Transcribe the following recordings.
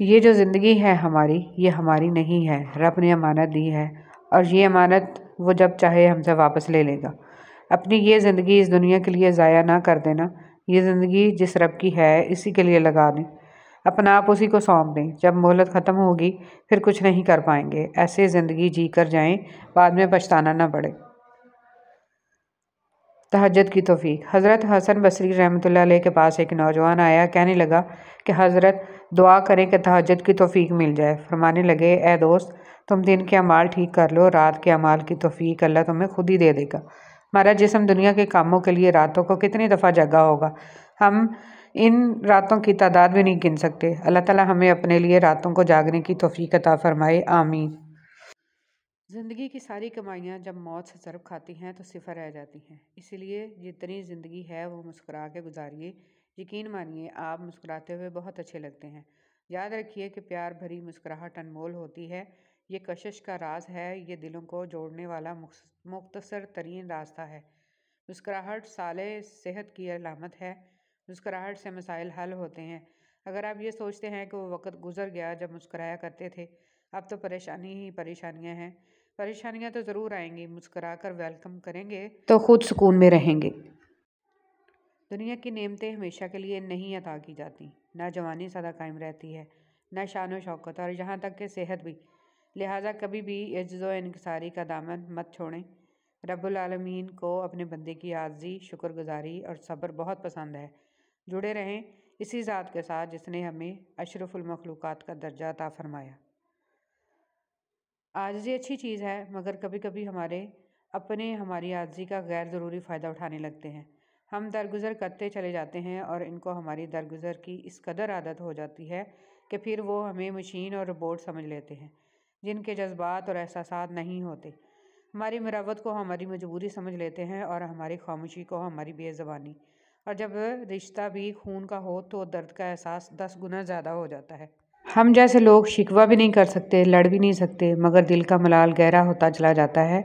یہ جو زندگی ہے ہماری، یہ ہماری نہیں ہے، رب نے امانت دی ہے، اور یہ امانت وہ جب چاہے ہم سے واپس لے لے گا۔ اپنی یہ زندگی اس دنیا کے لیے ضائع نہ کر دینا۔ یہ زندگی جس رب کی ہے اسی کے لیے لگا دیں، اپنا آپ اسی کو سونپ دیں۔ جب مہلت ختم ہوگی پھر کچھ نہیں کر پائیں گے۔ ایسے زندگی جی کر جائیں، بعد میں پچھتانا نہ پڑے۔ تہجد کی توفیق۔ حضرت حسن بصری رحمۃ اللہ علیہ کے پاس ایک نوجوان آیا، کہنے لگا کہ حضرت دعا کریں کہ تہجد کی توفیق مل جائے۔ فرمانے لگے، اے دوست، تم دن کے اعمال ٹھیک کر لو، رات کے اعمال کی توفیق اللہ تمہیں خود ہی دے دے گا۔ ہمارا جسم دنیا کے کاموں کے لیے راتوں کو کتنی دفعہ جگا ہوگا، ہم ان راتوں کی تعداد بھی نہیں گن سکتے۔ اللہ تعالیٰ ہمیں اپنے لیے راتوں کو جاگنے کی توفیق عطا فرمائے، آمین۔ زندگی کی ساری کمائیاں جب موت سے ضرب کھاتی ہیں تو صفر رہ جاتی ہیں، اسی لیے جتنی زندگی ہے وہ مسکرا کے گزاریے۔ یقین مانیے آپ مسکراتے ہوئے بہت اچھے لگتے ہیں۔ یاد رکھیے کہ پیار بھری مسکراہٹ انمول ہوتی ہے، یہ کشش کا راز ہے، یہ دلوں کو جوڑنے والا مختصر ترین راستہ ہے۔ مسکراہٹ صالح صحت کی علامت ہے، مسکراہٹ سے مسائل حل ہوتے ہیں۔ اگر آپ یہ سوچتے ہیں کہ وہ وقت گزر گیا جب مسکرایا کرتے تھے، اب تو پریشانی ہی پریشانیاں ہیں، پریشانیاں تو ضرور آئیں گی، مسکرا کر ویلکم کریں گے تو خود سکون میں رہیں گے۔ دنیا کی نعمتیں ہمیشہ کے لیے نہیں عطا کی جاتی، نہ جوانی سدا قائم رہتی ہے، نہ شان و شوکت، اور یہاں تک کہ صحت بھی۔ لہٰذا کبھی بھی عجز و انکساری کا دامن مت چھوڑیں۔ رب العالمین کو اپنے بندے کی عاجزی، شکر گزاری اور صبر بہت پسند ہے۔ جڑے رہیں اسی ذات کے ساتھ جس نے ہمیں اشرف المخلوقات کا درجہ عطا فرمایا۔ عاجزی اچھی چیز ہے، مگر کبھی کبھی ہماری عاجزی کا غیر ضروری فائدہ اٹھانے لگتے ہیں۔ ہم درگزر کرتے چلے جاتے ہیں اور ان کو ہماری درگزر کی اس قدر عادت ہو جاتی ہے کہ پھر وہ ہمیں مشین اور روبوٹ سمجھ لیتے ہیں، جن کے جذبات اور احساسات نہیں ہوتے۔ ہماری مروت کو ہماری مجبوری سمجھ لیتے ہیں اور ہماری خاموشی کو ہماری بے زبانی، اور جب رشتہ بھی خون کا ہو تو درد کا احساس 10 گنا زیادہ ہو جاتا ہے۔ ہم جیسے لوگ شکوہ بھی نہیں کر سکتے، لڑ بھی نہیں سکتے، مگر دل کا ملال گہرا ہوتا چلا جاتا ہے۔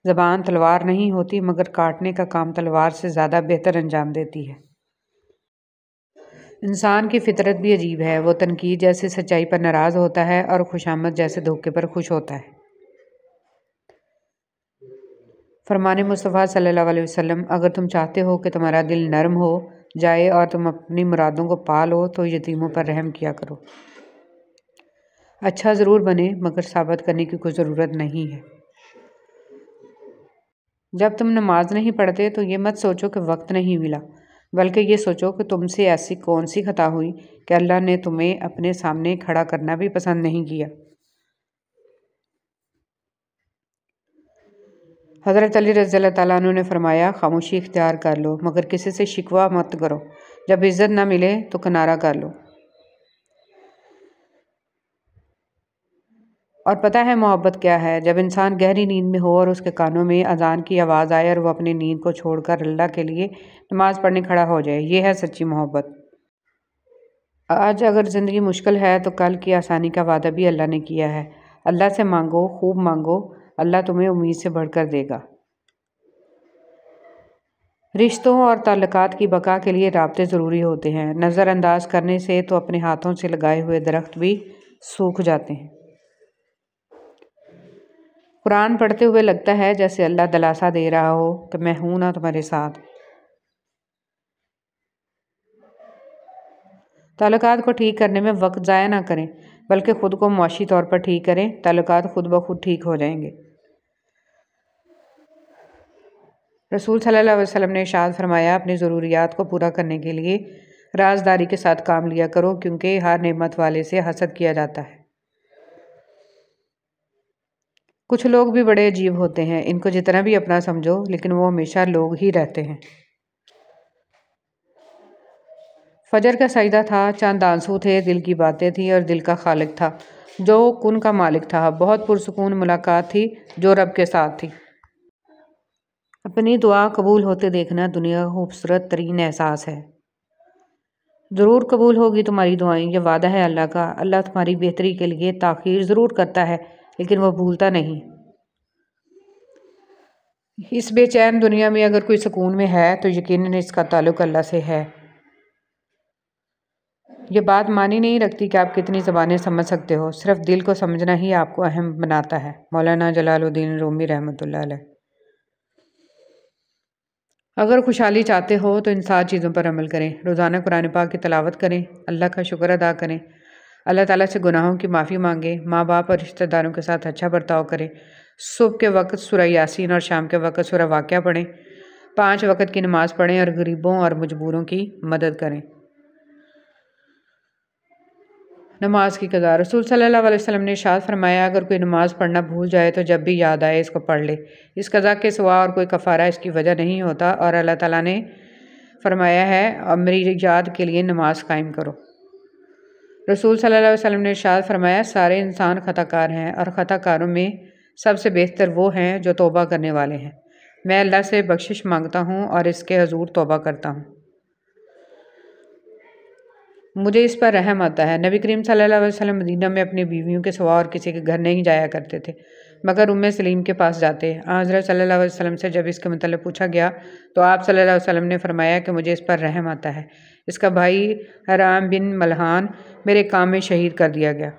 زبان تلوار نہیں ہوتی، مگر کاٹنے کا کام تلوار سے زیادہ بہتر انجام دیتی ہے۔ انسان کی فطرت بھی عجیب ہے، وہ تنقید جیسے سچائی پر ناراض ہوتا ہے اور خوشامد جیسے دھوکے پر خوش ہوتا ہے۔ فرمان مصطفیٰ صلی اللہ علیہ وسلم، اگر تم چاہتے ہو کہ تمہارا دل نرم ہو جائے اور تم اپنی مرادوں کو پا لو تو یتیموں پر رحم کیا کرو۔ اچھا ضرور بنے، مگر ثابت کرنے کی کوئی ضرورت نہیں ہے۔ جب تم نماز نہیں پڑھتے تو یہ مت سوچو کہ وقت نہیں ملا، بلکہ یہ سوچو کہ تم سے ایسی کون سی خطا ہوئی کہ اللہ نے تمہیں اپنے سامنے کھڑا کرنا بھی پسند نہیں کیا۔ حضرت علی رضی اللہ تعالیٰ عنہ نے فرمایا، خاموشی اختیار کر لو، مگر کسی سے شکوہ مت کرو، جب عزت نہ ملے تو کنارہ کر لو۔ اور پتہ ہے محبت کیا ہے؟ جب انسان گہری نیند میں ہو اور اس کے کانوں میں اذان کی آواز آئے اور وہ اپنی نیند کو چھوڑ کر اللہ کے لیے نماز پڑھنے کھڑا ہو جائے، یہ ہے سچی محبت۔ آج اگر زندگی مشکل ہے تو کل کی آسانی کا وعدہ بھی اللہ نے کیا ہے۔ اللہ سے مانگو، خوب مانگو، اللہ تمہیں امید سے بڑھ کر دے گا۔ رشتوں اور تعلقات کی بقا کے لیے رابطے ضروری ہوتے ہیں، نظر انداز کرنے سے تو اپنے ہاتھوں سے لگائے ہوئے درخت بھی سوکھ جاتے ہیں۔ قرآن پڑھتے ہوئے لگتا ہے جیسے اللہ دلاسا دے رہا ہو کہ میں ہوں نا تمہارے ساتھ۔ تعلقات کو ٹھیک کرنے میں وقت ضائع نہ کریں، بلکہ خود کو معاشی طور پر ٹھیک کریں، تعلقات خود بخود ٹھیک ہو جائیں گے۔ رسول صلی اللہ علیہ وسلم نے ارشاد فرمایا، اپنی ضروریات کو پورا کرنے کے لیے رازداری کے ساتھ کام لیا کرو، کیونکہ ہر نعمت والے سے حسد کیا جاتا ہے۔ کچھ لوگ بھی بڑے عجیب ہوتے ہیں، ان کو جتنا بھی اپنا سمجھو لیکن وہ ہمیشہ لوگ ہی رہتے ہیں۔ فجر کا سجدہ تھا، چند آنسو تھے، دل کی باتیں تھیں اور دل کا خالق تھا جو کن کا مالک تھا، بہت پرسکون ملاقات تھی جو رب کے ساتھ تھی۔ اپنی دعا قبول ہوتے دیکھنا دنیا کا خوبصورت ترین احساس ہے۔ ضرور قبول ہوگی تمہاری دعائیں، یہ وعدہ ہے اللہ کا۔ اللہ تمہاری بہتری کے لیے تاخیر ضرور کرتا ہے لیکن وہ بھولتا نہیں۔ اس بے چین دنیا میں اگر کوئی سکون میں ہے تو یقیناً اس کا تعلق اللہ سے ہے۔ یہ بات معنی نہیں رکھتی کہ آپ کتنی زبانیں سمجھ سکتے ہو، صرف دل کو سمجھنا ہی آپ کو اہم بناتا ہے۔ مولانا جلال الدین رومی رحمۃ اللہ علیہ۔ اگر خوشحالی چاہتے ہو تو ان 7 چیزوں پر عمل کریں۔ روزانہ قرآن پاک کی تلاوت کریں، اللہ کا شکر ادا کریں، اللہ تعالیٰ سے گناہوں کی معافی مانگیں، ماں باپ اور رشتہ داروں کے ساتھ اچھا برتاؤ کریں، صبح کے وقت سورہ یاسین اور شام کے وقت سورہ واقعہ پڑھیں، 5 وقت کی نماز پڑھیں اور غریبوں اور مجبوروں کی مدد کریں۔ نماز کی قضا۔ رسول صلی اللہ علیہ وسلم نے ارشاد فرمایا، اگر کوئی نماز پڑھنا بھول جائے تو جب بھی یاد آئے اس کو پڑھ لے، اس قضا کے سوا اور کوئی کفارہ اس کی وجہ نہیں ہوتا، اور اللہ تعالیٰ نے فرمایا ہے اور میری یاد کے لیے نماز قائم کرو۔ رسول صلی اللہ علیہ وسلم نے ارشاد فرمایا، سارے انسان خطا کار ہیں اور خطا کاروں میں سب سے بہتر وہ ہیں جو توبہ کرنے والے ہیں۔ میں اللہ سے بخشش مانگتا ہوں اور اس کے حضور توبہ کرتا ہوں، مجھے اس پر رحم آتا ہے۔ نبی کریم صلی اللہ علیہ وسلم مدینہ میں اپنی بیویوں کے سوا اور کسی کے گھر نہیں جایا کرتے تھے مگر سلیم کے پاس جاتے۔ حضرت صلی اللہ علیہ وسلم سے جب اس کے متعلق پوچھا گیا تو آپ صلی اللہ علیہ وسلم نے فرمایا کہ مجھے اس پر رحم آتا ہے، اس کا بھائی حرام بن ملحان میرے کام میں شہید کر دیا گیا۔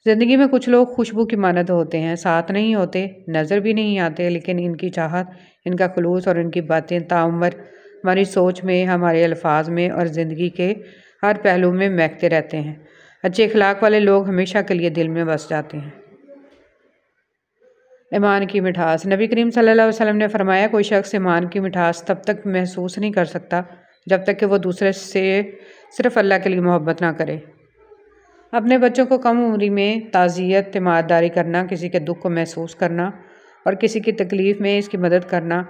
زندگی میں کچھ لوگ خوشبو کی مانند ہوتے ہیں، ساتھ نہیں ہوتے، نظر بھی نہیں آتے، لیکن ان کی چاہت، ان کا خلوص اور ان کی باتیں تاعمر ہماری سوچ میں، ہمارے الفاظ میں اور زندگی کے ہر پہلو میں مہکتے رہتے ہیں۔ اچھے اخلاق والے لوگ ہمیشہ کے لیے دل میں بس جاتے ہیں۔ ایمان کی مٹھاس۔ نبی کریم صلی اللہ علیہ وسلم نے فرمایا، کوئی شخص ایمان کی مٹھاس تب تک محسوس نہیں کر سکتا جب تک کہ وہ دوسرے سے صرف اللہ کے لیے محبت نہ کرے۔ اپنے بچوں کو کم عمری میں تعزیت، تیمارداری کرنا، کسی کے دکھ کو محسوس کرنا اور کسی کی تکلیف میں اس کی مدد کرنا،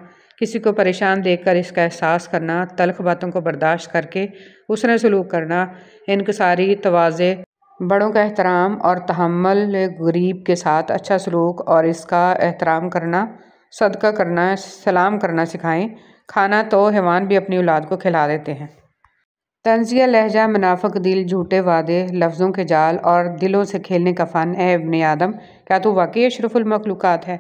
کسی کو پریشان دیکھ کر اس کا احساس کرنا، تلخ باتوں کو برداشت کر کے اس نے سلوک کرنا، انکساری، تواضع، بڑوں کا احترام اور تحمل، غریب کے ساتھ اچھا سلوک اور اس کا احترام کرنا، صدقہ کرنا، سلام کرنا سکھائیں۔ کھانا تو حیوان بھی اپنی اولاد کو کھلا دیتے ہیں۔ طنزیہ لہجہ، منافق دل، جھوٹے وعدے، لفظوں کے جال اور دلوں سے کھیلنے کا فن۔ اے ابن آدم، کیا تو واقعی اشرف المخلوقات ہے؟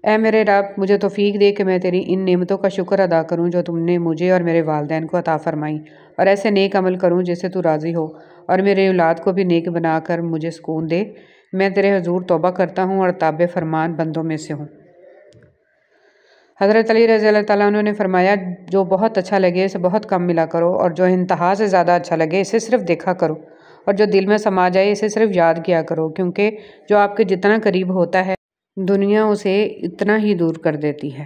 اے میرے رب، مجھے توفیق دے کہ میں تیری ان نعمتوں کا شکر ادا کروں جو تم نے مجھے اور میرے والدین کو عطا فرمائیں، اور ایسے نیک عمل کروں جس سے تو راضی ہو، اور میرے اولاد کو بھی نیک بنا کر مجھے سکون دے۔ میں تیرے حضور توبہ کرتا ہوں اور تابع فرمان بندوں میں سے ہوں۔ حضرت علی رضی اللہ تعالیٰ عنہ نے فرمایا، جو بہت اچھا لگے اسے بہت کم ملا کرو، اور جو انتہا سے زیادہ اچھا لگے اسے صرف دیکھا کرو، اور جو دل میں سما جائے اسے صرف یاد کیا کرو، کیونکہ جو آپ کے جتنا قریب ہوتا ہے دنیا اسے اتنا ہی دور کر دیتی ہے۔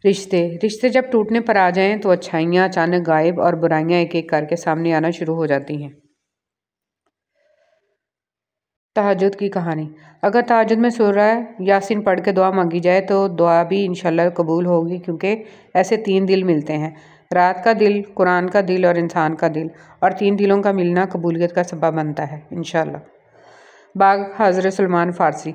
رشتے جب ٹوٹنے پر آ جائیں تو اچھائیاں اچانک غائب اور برائیاں ایک ایک کر کے سامنے آنا شروع ہو جاتی ہیں۔ تہجد کی کہانی۔ اگر تہجد میں سورہ یاسین پڑھ کے دعا مانگی جائے تو دعا بھی انشاءاللہ قبول ہوگی، کیونکہ ایسے 3 دل ملتے ہیں، رات کا دل، قرآن کا دل اور انسان کا دل، اور 3 دلوں کا ملنا قبولیت کا سبب بنتا ہے انشاءاللہ۔ باغ حضرت سلمان فارسی،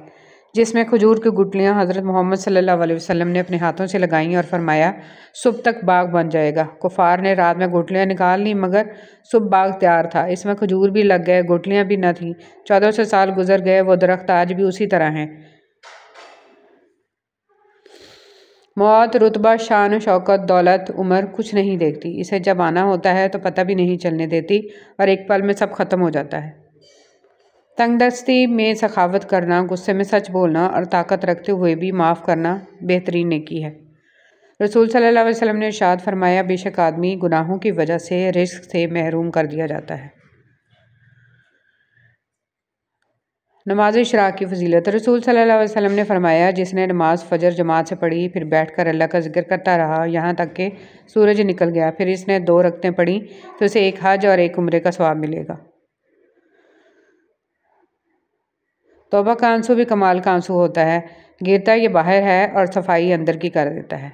جس میں کھجور کی گٹلیاں حضرت محمد صلی اللہ علیہ وسلم نے اپنے ہاتھوں سے لگائیں اور فرمایا، صبح تک باغ بن جائے گا۔ کفار نے رات میں گٹلیاں نکال لیں مگر صبح باغ تیار تھا، اس میں کھجور بھی لگ گئے، گٹلیاں بھی نہ تھیں۔ 1400 سال گزر گئے، وہ درخت آج بھی اسی طرح ہیں۔ موت، رتبہ، شان و شوکت، دولت، عمر کچھ نہیں دیکھتی، اسے جب آنا ہوتا ہے تو پتہ بھی نہیں چلنے دیتی اور ایک پل میں سب ختم ہو جاتا ہے۔ تنگ دستی میں سخاوت کرنا، غصے میں سچ بولنا اور طاقت رکھتے ہوئے بھی معاف کرنا بہترین نیکی ہے۔ رسول صلی اللہ علیہ وسلم نے ارشاد فرمایا، بے شک آدمی گناہوں کی وجہ سے رزق سے محروم کر دیا جاتا ہے۔ نماز اشراق کی فضیلت۔ رسول صلی اللہ علیہ وسلم نے فرمایا، جس نے نماز فجر جماعت سے پڑھی، پھر بیٹھ کر اللہ کا ذکر کرتا رہا یہاں تک کہ سورج نکل گیا، پھر اس نے 2 رکعتیں پڑھی تو اسے 1 حج اور 1 عمرے کا ثواب ملے گا۔ توبہ کا آنسو بھی کمال کا آنسو ہوتا ہے، گرتا یہ باہر ہے اور صفائی اندر کی کر دیتا ہے۔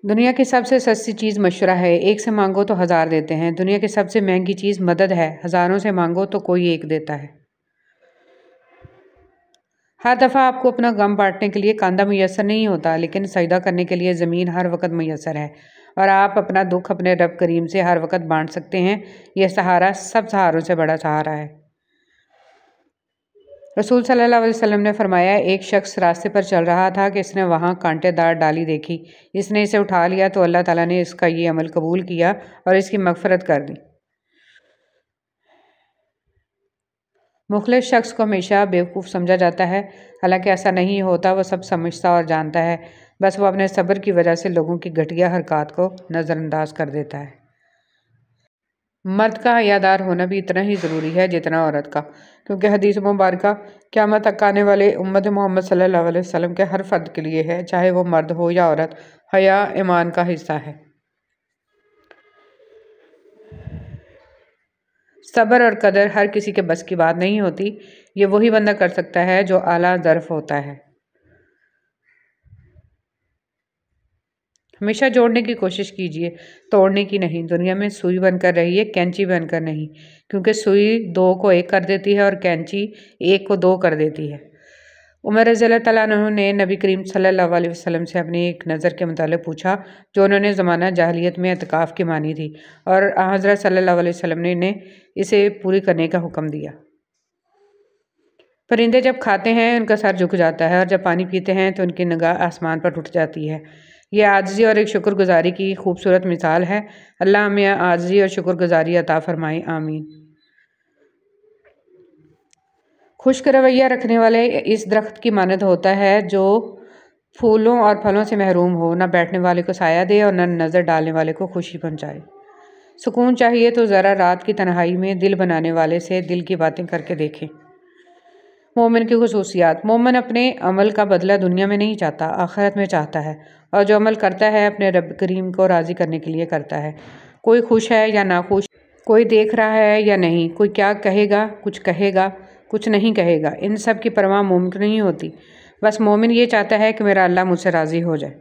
دنیا کی سب سے سستی چیز مشورہ ہے، 1 سے مانگو تو 1000 دیتے ہیں۔ دنیا کی سب سے مہنگی چیز مدد ہے، ہزاروں سے مانگو تو کوئی 1 دیتا ہے۔ ہر دفعہ آپ کو اپنا غم بانٹنے کے لیے کاندھا میسر نہیں ہوتا، لیکن سجدہ کرنے کے لیے زمین ہر وقت میسر ہے، اور آپ اپنا دکھ اپنے رب کریم سے ہر وقت بانٹ سکتے ہیں۔ یہ سہارا سب سہاروں سے بڑا سہارا ہے۔ رسول صلی اللہ علیہ وسلم نے فرمایا، ایک شخص راستے پر چل رہا تھا کہ اس نے وہاں کانٹے دار ڈالی دیکھی، اس نے اسے اٹھا لیا تو اللہ تعالیٰ نے اس کا یہ عمل قبول کیا اور اس کی مغفرت کر دی۔ مخلص شخص کو ہمیشہ بیوقوف سمجھا جاتا ہے، حالانکہ ایسا نہیں ہوتا، وہ سب سمجھتا اور جانتا ہے، بس وہ اپنے صبر کی وجہ سے لوگوں کی گھٹیا حرکات کو نظر انداز کر دیتا ہے۔ مرد کا حیادار ہونا بھی اتنا ہی ضروری ہے جتنا عورت کا، کیونکہ حدیث مبارکہ قیامت تک آنے والے امت محمد صلی اللہ علیہ وسلم کے ہر فرد کے لیے ہے، چاہے وہ مرد ہو یا عورت۔ حیا ایمان کا حصہ ہے۔ صبر اور قدر ہر کسی کے بس کی بات نہیں ہوتی، یہ وہی بندہ کر سکتا ہے جو اعلیٰ ظرف ہوتا ہے۔ ہمیشہ جوڑنے کی کوشش کیجیے، توڑنے کی نہیں۔ دنیا میں سوئی بن کر رہیے، کینچی بن کر نہیں، کیونکہ سوئی 2 کو 1 کر دیتی ہے اور کینچی 1 کو 2 کر دیتی ہے۔ عمر رضی اللہ تعالیٰ عنہ نے نبی کریم صلی اللہ علیہ وسلم سے اپنی ایک نظر کے متعلق پوچھا جو انہوں نے زمانہ جاہلیت میں اعتکاف کی مانی تھی، اور حضرت صلی اللہ علیہ وسلم نے انہیں اسے پوری کرنے کا حکم دیا۔ پرندے جب کھاتے ہیں ان کا سر جھک جاتا ہے، اور جب پانی پیتے ہیں تو ان کی نگاہ آسمان پر اٹھ جاتی ہے۔ یہ عاجزی اور ایک شکر گزاری کی خوبصورت مثال ہے۔ اللہ ہمیں عاجزی اور شکر گزاری عطا فرمائے، آمین۔ خشک رویہ رکھنے والے اس درخت کی مانند ہوتا ہے جو پھولوں اور پھلوں سے محروم ہو، نہ بیٹھنے والے کو سایہ دے اور نہ نظر ڈالنے والے کو خوشی پہنچائے۔ سکون چاہیے تو ذرا رات کی تنہائی میں دل بنانے والے سے دل کی باتیں کر کے دیکھیں۔ مومن کی خصوصیات۔ مومن اپنے عمل کا بدلہ دنیا میں نہیں چاہتا، آخرت میں چاہتا ہے، اور جو عمل کرتا ہے اپنے رب کریم کو راضی کرنے کے لیے کرتا ہے۔ کوئی خوش ہے یا ناخوش، کوئی دیکھ رہا ہے یا نہیں، کوئی کیا کہے گا، کچھ نہیں کہے گا، ان سب کی پرواہ مومن کو نہیں ہوتی۔ بس مومن یہ چاہتا ہے کہ میرا اللہ مجھ سے راضی ہو جائے۔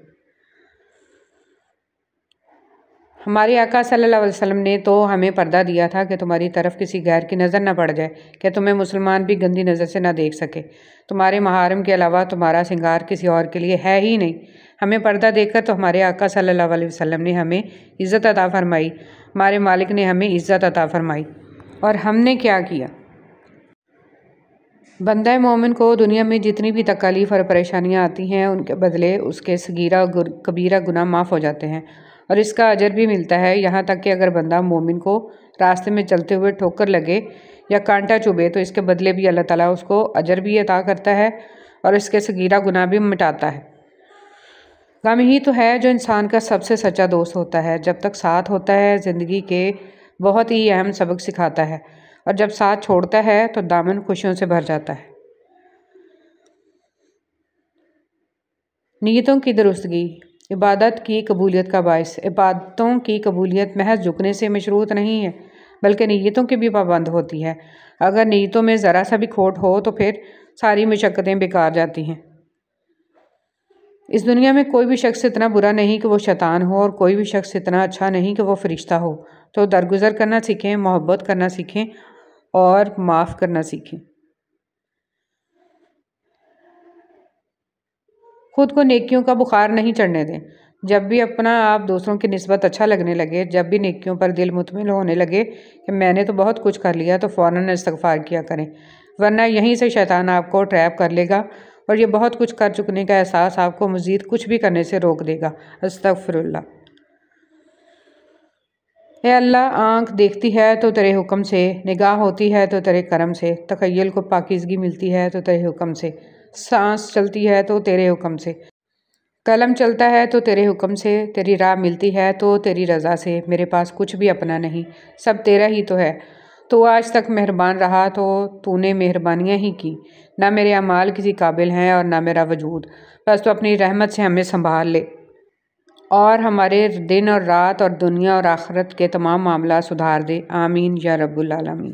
ہمارے آقا صلی اللہ علیہ وسلم نے تو ہمیں پردہ دیا تھا کہ تمہاری طرف کسی غیر کی نظر نہ پڑ جائے، کہ تمہیں مسلمان بھی گندی نظر سے نہ دیکھ سکے۔ تمہارے محارم کے علاوہ تمہارا سنگار کسی اور کے لیے ہے ہی نہیں۔ ہمیں پردہ دے کر تو ہمارے آقا صلی اللہ علیہ وسلم نے ہمیں عزت عطا فرمائی، ہمارے مالک نے ہمیں عزت عطا فرمائی، اور ہم نے کیا کیا؟ بندہ مومن کو دنیا میں جتنی بھی تکالیف اور پریشانیاں آتی ہیں ان کے بدلے اس کے صغیرہ کبیرہ گناہ معاف ہو جاتے ہیں، اور اس کا اجر بھی ملتا ہے، یہاں تک کہ اگر بندہ مومن کو راستے میں چلتے ہوئے ٹھوکر لگے یا کانٹا چبھے تو اس کے بدلے بھی اللہ تعالیٰ اس کو اجر بھی عطا کرتا ہے اور اس کے صغیرہ گناہ بھی مٹاتا ہے۔ غم ہی تو ہے جو انسان کا سب سے سچا دوست ہوتا ہے، جب تک ساتھ ہوتا ہے زندگی کے بہت ہی اہم سبق سکھاتا ہے، اور جب ساتھ چھوڑتا ہے تو دامن خوشیوں سے بھر جاتا ہے۔ نیتوں کی درستگی عبادت کی قبولیت کا باعث۔ عبادتوں کی قبولیت محض جھکنے سے مشروط نہیں ہے، بلکہ نیتوں کی بھی پابند ہوتی ہے۔ اگر نیتوں میں ذرا سا بھی کھوٹ ہو تو پھر ساری مشقتیں بیکار جاتی ہیں۔ اس دنیا میں کوئی بھی شخص اتنا برا نہیں کہ وہ شیطان ہو، اور کوئی بھی شخص اتنا اچھا نہیں کہ وہ فرشتہ ہو۔ تو درگزر کرنا سیکھیں، محبت کرنا سیکھیں اور معاف کرنا سیکھیں۔ خود کو نیکیوں کا بخار نہیں چڑھنے دیں۔ جب بھی اپنا آپ دوسروں کی نسبت اچھا لگنے لگے، جب بھی نیکیوں پر دل مطمئن ہونے لگے کہ میں نے تو بہت کچھ کر لیا، تو فوراً استغفار کیا کریں، ورنہ یہیں سے شیطان آپ کو ٹریپ کر لے گا اور یہ بہت کچھ کر چکنے کا احساس آپ کو مزید کچھ بھی کرنے سے روک دے گا۔ استغفر اللہ۔ اے اللہ، آنکھ دیکھتی ہے تو تیرے حکم سے، نگاہ ہوتی ہے تو تیرے کرم سے، تخیل کو پاکیزگی ملتی ہے تو تیرے حکم سے، سانس چلتی ہے تو تیرے حکم سے، قلم چلتا ہے تو تیرے حکم سے، تیری راہ ملتی ہے تو تیری رضا سے، میرے پاس کچھ بھی اپنا نہیں، سب تیرا ہی تو ہے۔ تو آج تک مہربان رہا تو تو نے مہربانیاں ہی کی، نہ میرے اعمال کسی قابل ہیں اور نہ میرا وجود، بس تو اپنی رحمت سے ہمیں سنبھال لے اور ہمارے دن اور رات اور دنیا اور آخرت کے تمام معاملات سدھار دے، آمین یا رب العالمین۔